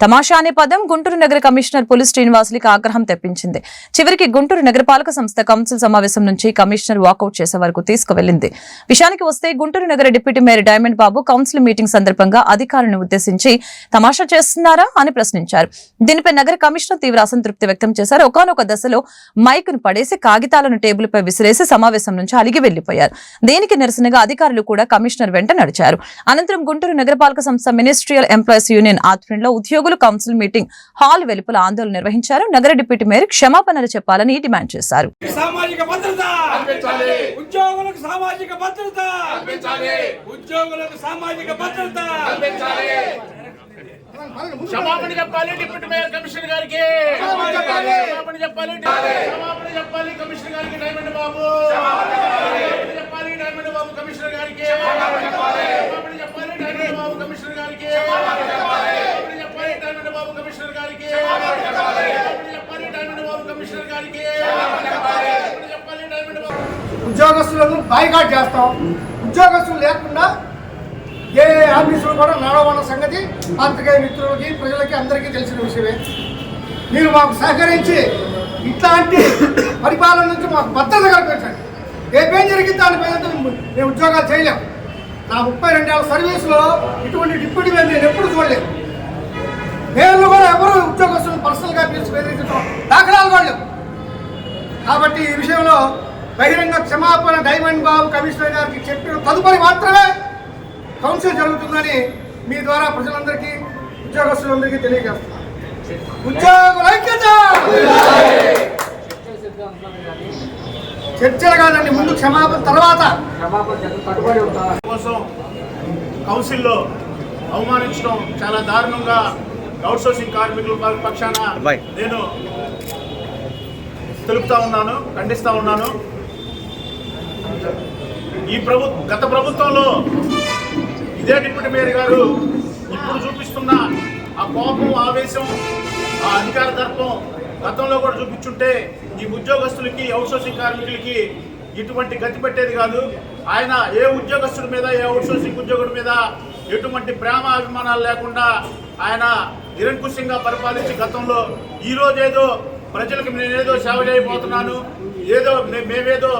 తమాషా అనే పదం గుంటూరు నగర కమిషనర్ పులి శ్రీనివాసులకి ఆగ్రహం తెప్పించింది. చివరికి గుంటూరు నగరపాలక సంస్థ కౌన్సిల్ సమావేశం నుంచి కమిషనర్ వాకౌట్ చేసే వరకు తీసుకువెళ్లింది. విషయానికి వస్తే గుంటూరు నగర డిప్యూటీ మేయర్ డైమండ్ బాబు కౌన్సిల్ మీటింగ్ సందర్భంగా అధికారులను ఉద్దేశించి తమాషా చేస్తున్నారా అని ప్రశ్నించారు. దీనిపై నగర కమిషనర్ తీవ్ర అసంతృప్తి వ్యక్తం చేశారు. ఒకానొక దశలో మైకును పడేసి కాగితాలను టేబుల్పై విసిరేసి సమావేశం నుంచి అలిగి వెళ్లిపోయారు. దీనికి నిరసనగా అధికారులు కూడా కమిషనర్ వెంట నడిచారు. అనంతరం గుంటూరు నగరపాలక సంస్థ మినిస్ట్రియల్ ఎంప్లాయీస్ యూనియన్ ఆధ్వర్యంలో ఉద్యోగులు కౌన్సిల్ మీటింగ్ హాల్ వెలుపల ఆందోళన నిర్వహించారు. నగర డిప్యూటీ మేయర్ క్షమాపణలు చెప్పాలని డిమాండ్ చేశారు. క్షమాపణ చెప్పాలి డిప్యూటీ మేయర్ కమిషనర్ గారికి, క్షమాపణ చెప్పాలి కమిషనర్ గారికి, డైమండ్ బాబు చెప్పాలి, డైమండ్ బాబు కమిషనర్ గారికి, క్షమాపణ చెప్పాలి డైమండ్ బాబు కమిషనర్ గారికి, చెప్పాలి డైమండ్ బాబు కమిషనర్ గారికి, చెప్పాలి డైమండ్ బాబు కమిషనర్ గారికి, చెప్పాలి డైమండ్ బాబు. ఉద్యోగస్తులను బాయ్కాట్ చేస్తాం. ఉద్యోగస్తులు లేకుండా ఏ ఆఫీసులు కూడా నడవన్న సంగతి పాత్రికేయ మిత్రులకి, ప్రజలకి అందరికీ తెలిసిన విషయమే. మీరు మాకు సహకరించి ఇట్లాంటి పరిపాలన నుంచి మాకు భద్రత కల్పించండి. ఏం జరిగింది దానిపైన మేము ఉద్యోగాలు చేయలేము. నా 32 ఏళ్ళ సర్వీసులో ఇటువంటి డిప్యూటీ మేయర్ నేను ఎప్పుడు చూడలేదు. మేయర్లు కూడా ఎవరు ఉద్యోగస్తులను పర్సనల్గా పిలిచి బెదిరించడం దాఖలాలు కూడా లేవు. కాబట్టి ఈ విషయంలో బహిరంగ క్షమాపణ డైమండ్ బాబు కమిషనర్ గారికి చెప్పిన తదుపరి మాత్రమే కౌన్సిల్ జరుగుతుందని మీ ద్వారా ప్రజలందరికీ, ఉద్యోగస్తులందరికీ తెలియజేస్తున్నారు. ఉద్యోగుల ఐక్యత, చర్చలు కాదండి, ముందు క్షమాపణ, తర్వాత కోసం కౌన్సిల్లో అవమానించడం చాలా దారుణంగా అవుట్ సోర్సింగ్ కార్మికుల పక్షాన నేను తెలుపుతా ఉన్నాను, ఖండిస్తా ఉన్నాను. గత ప్రభుత్వంలో ఇదే డిప్యూటీ మేయర్ గారు ఇప్పుడు చూపిస్తున్న ఆ కోపం, ఆవేశం, ఆ అధికార దర్పం గతంలో కూడా చూపించుంటే ఈ ఉద్యోగస్తులకి, అవుట్సోర్సింగ్ కార్మికులకి ఇటువంటి గతి పెట్టేది కాదు. ఆయన ఏ ఉద్యోగస్తుడి మీద, ఏ అవుట్సోర్సింగ్ ఉద్యోగుడి మీద ఎటువంటి ప్రేమ అభిమానాలు లేకుండా ఆయన నిరంకుశంగా పరిపాలించి గతంలో ఈరోజు ఏదో ప్రజలకు నేనేదో సేవ చేయబోతున్నాను, ఏదో మేమేదో